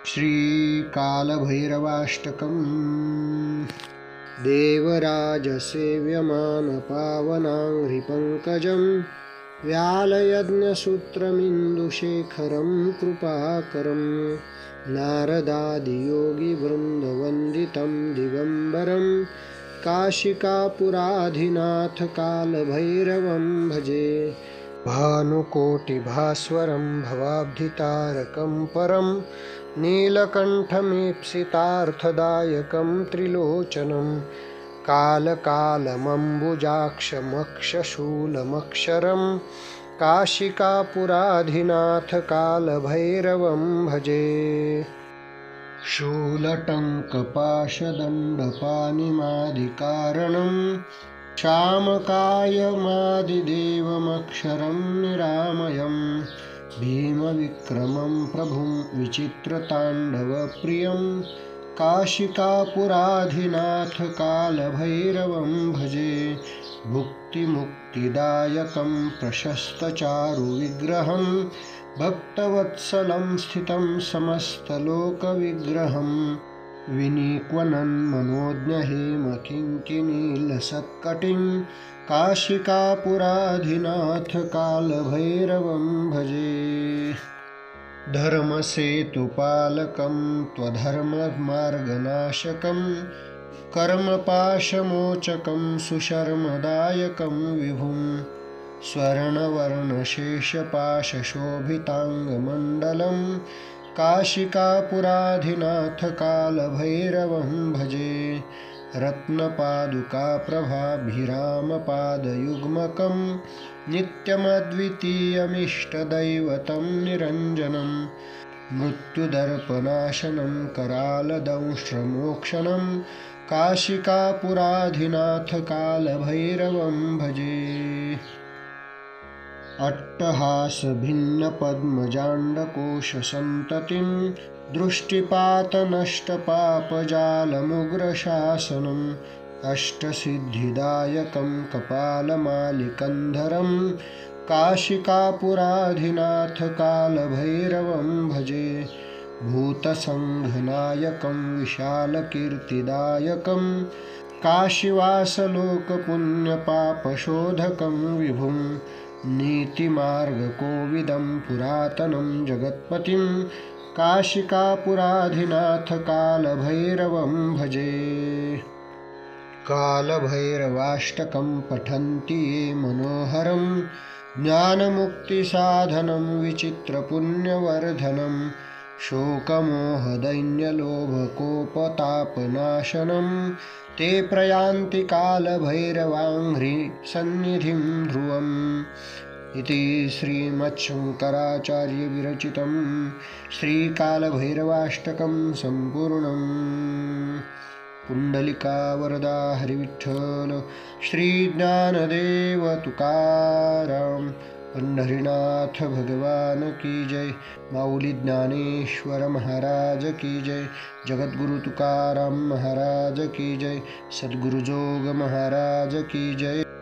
श्रीकालभैरवाष्टकम् देवराजसेव्यमानपावनाङ्घ्रिपङ्कजं व्यालयज्ञसूत्रमिन्दुशेखरं कृपाकरं नारदादियोगिवृन्दवन्दितं दिगम्बरं काशिकापुराधिनाथकालभैरवं भजे। भानुकोटिभास्वरं भवाब्धितारकं परं नीलकण्ठमीप्सितार्थदायकं त्रिलोचनं कालकालमम्बुजाक्षमक्षशूलमक्षरं काशिकापुराधिनाथकालभैरवं भजे। शूलटङ्कपाशदण्डपाणिमादिकारणं श्यामकायमादिदेवमक्षरं निरामयं भीमविक्रमं प्रभुं विचित्रताण्डवप्रियं काशिकापुराधिनाथकालभैरवं भजे। भुक्तिमुक्तिदायकं प्रशस्तचारुविग्रहं भक्तवत्सलं स्थितं समस्तलोकविग्रहं विनीक्वनन्मनोज्ञहेमकिङ्किणीलसत्कटिं काशिकापुराधिनाथकालभैरवं भजे। धर्मसेतुपालकं त्वधर्ममार्गनाशकं कर्मपाशमोचकं सुशर्मदायकं विभुं स्वर्णवर्णशेषपाशशोभिताङ्गमण्डलं काशिकापुराधिनाथकालभैरवं भजे। रत्नपादुकाप्रभाभिरामपादयुग्मकं नित्यमद्वितीयमिष्टदैवतं निरञ्जनं मृत्युदर्पनाशनं करालदंष्ट्रमोक्षणं काशिकापुराधिनाथकालभैरवं भजे। अट्टहासभिन्नपद्मजाण्डकोशसन्ततिं दृष्टिपातनष्टपापजालमुग्रशासनम् अष्टसिद्धिदायकं कपालमालिकन्धरं काशिकापुराधिनाथकालभैरवं भजे। भूतसङ्घनायकं विशालकीर्तिदायकं काशीवासलोकपुण्यपापशोधकं विभुं नीतिमार्गकोविदं पुरातनं जगत्पतिं काशिकापुराधिनाथकालभैरवं भजे। कालभैरवाष्टकं पठन्ति ये मनोहरं ज्ञानमुक्तिसाधनं विचित्रपुण्यवर्धनं शोकमोहदैन्यलोभकोपतापनाशनं ते प्रयान्ति कालभैरवाङ्घ्रिसन्निधिं ध्रुवम् इति श्रीमच्छङ्कराचार्यविरचितं श्रीकालभैरवाष्टकं सम्पूर्णम्। पुण्डलिका वरदा हरिविठ्ठल श्रीज्ञानदेव तुकाराम पंढरीनाथ भगवान की जय। माऊली ज्ञानेश्वर महाराज की जय। जगद्गुरु तुकाराम महाराज की जय। सद्गुरु जोग महाराज की जय।